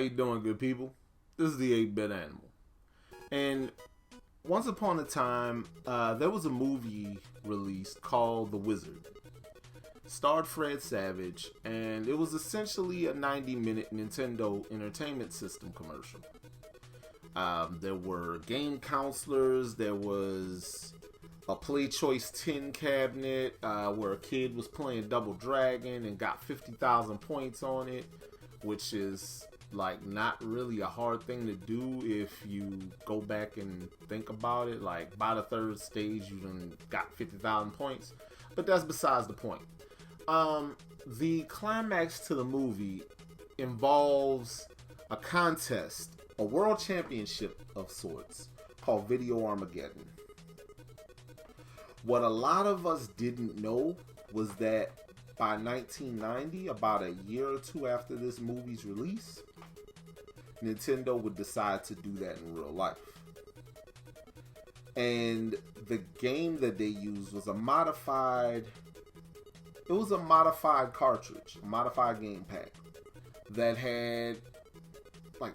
you doing, good people? This is the 8-Bit Animal. And once upon a time, there was a movie released called The Wizard. Starred Fred Savage, and it was essentially a 90-minute Nintendo Entertainment System commercial. There were game counselors, there was a Play Choice tin cabinet where a kid was playing Double Dragon and got 50,000 points on it, which is like not really a hard thing to do if you go back and think about it. Like by the third stage you done got 50,000 points, but that's besides the point. The climax to the movie involves a contest, a world championship of sorts, called Video Armageddon. What a lot of us didn't know was that by 1990, about a year or two after this movie's release, Nintendo would decide to do that in real life. And the game that they used was a modified cartridge, a modified game pack that had like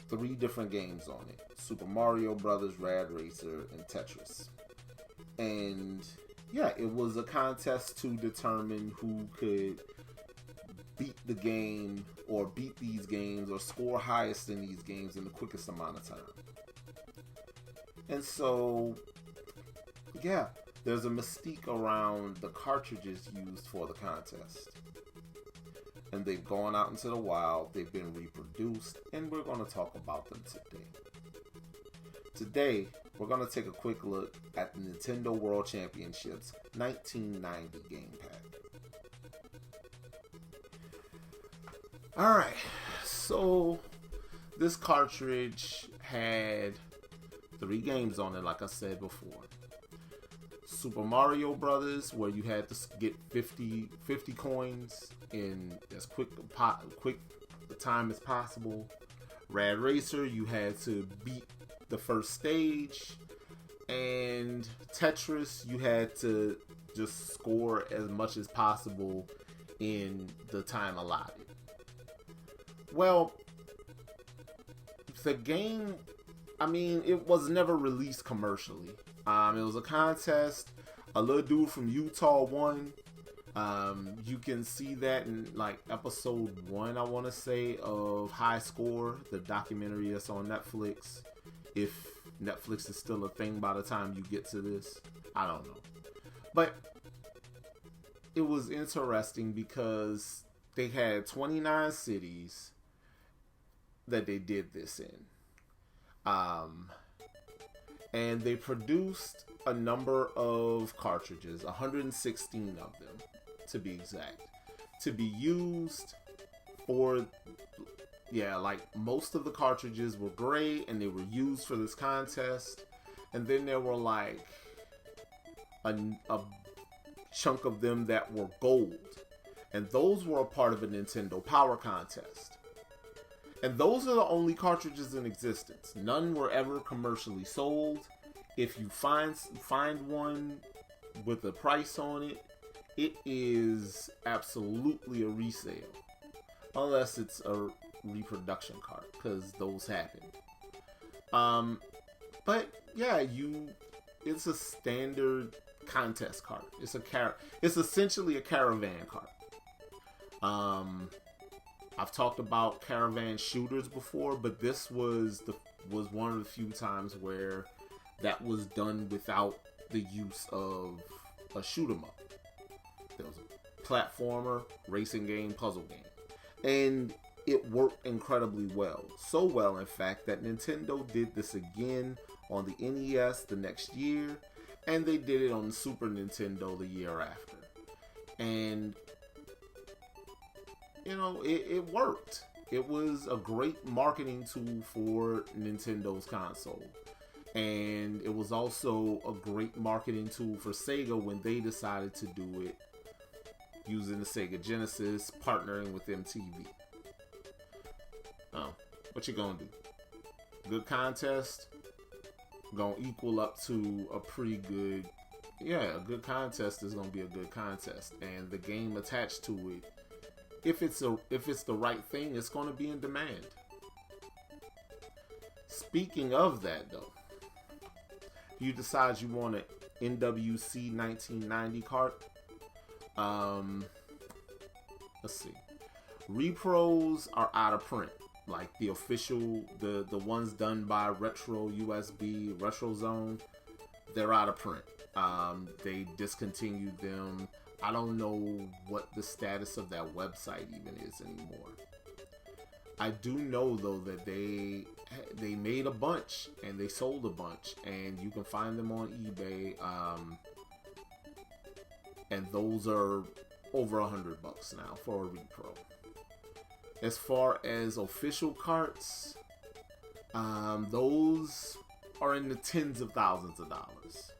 3 different games on it: Super Mario Brothers, Rad Racer, and Tetris. And yeah, it was a contest to determine who could beat the game or beat these games or score highest in these games in the quickest amount of time. And so yeah, there's a mystique around the cartridges used for the contest. And they've gone out into the wild, they've been reproduced, and we're going to talk about them today. Today, we're going to take a quick look at the Nintendo World Championships 1990 game pack. Alright, so this cartridge had 3 games on it, like I said before. Super Mario Brothers, where you had to get 50 coins in as quick a time as possible. Rad Racer, you had to beat the first stage. And Tetris, you had to just score as much as possible in the time allotted. Well, the game, it was never released commercially. It was a contest. A little dude from Utah won. You can see that in like episode 1, I want to say, of High Score, the documentary that's on Netflix. If Netflix is still a thing by the time you get to this, I don't know. But it was interesting because they had 29 cities that they did this in. And they produced a number of cartridges, 116 of them to be exact, to be used for, like most of the cartridges were gray and they were used for this contest. And then there were like a chunk of them that were gold. And those were a part of a Nintendo Power contest. And those are the only cartridges in existence. None were ever commercially sold. If you find one with a price on it, it is absolutely a resale. Unless it's a reproduction cart, because those happen. But yeah, it's a standard contest cart. It's essentially a caravan cart. I've talked about caravan shooters before, but this was one of the few times where that was done without the use of a shoot 'em up. There was a platformer, racing game, puzzle game, and it worked incredibly well. So well, in fact, that Nintendo did this again on the NES the next year, and they did it on the Super Nintendo the year after. And it worked. It was a great marketing tool for Nintendo's console. And it was also a great marketing tool for Sega when they decided to do it using the Sega Genesis, partnering with MTV. What you gonna do? Good contest? Gonna equal up to a pretty good... Yeah, a good contest is gonna be a good contest. And the game attached to it, if it's the right thing, it's going to be in demand. Speaking of that, though, you decide you want an NWC 1990 cart. Let's see. Repros are out of print. Like the official, the ones done by Retro USB, Retro Zone, they're out of print. They discontinued them. I don't know what the status of that website even is anymore. I do know though that they made a bunch and they sold a bunch, and you can find them on eBay. And those are over $100 now for a repro. As far as official carts, those are in the tens of thousands of dollars.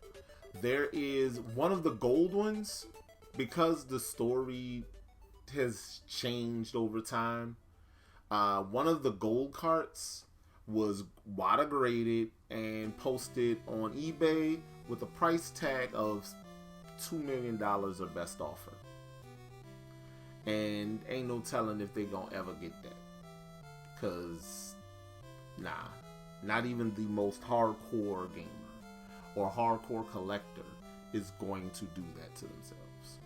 There is one of the gold ones, because the story has changed over time. One of the gold carts was water graded and posted on eBay with a price tag of $2 million or best offer. And ain't no telling if they gonna ever get that. Cause, nah, not even the most hardcore gamer or hardcore collector is going to do that to themselves.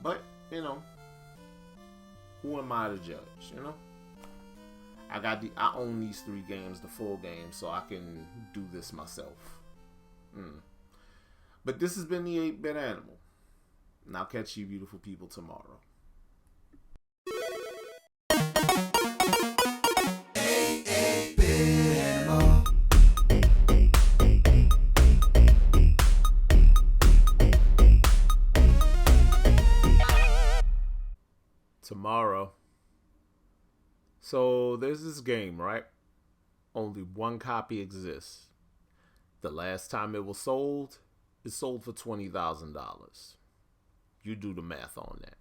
But, you know, who am I to judge, you know? I own these 3 games, the full game, so I can do this myself. But this has been the 8-Bit Animal. And I'll catch you beautiful people tomorrow. Tomorrow. So there's this game, right? Only one copy exists. The last time it was sold, it sold for $20,000. You do the math on that.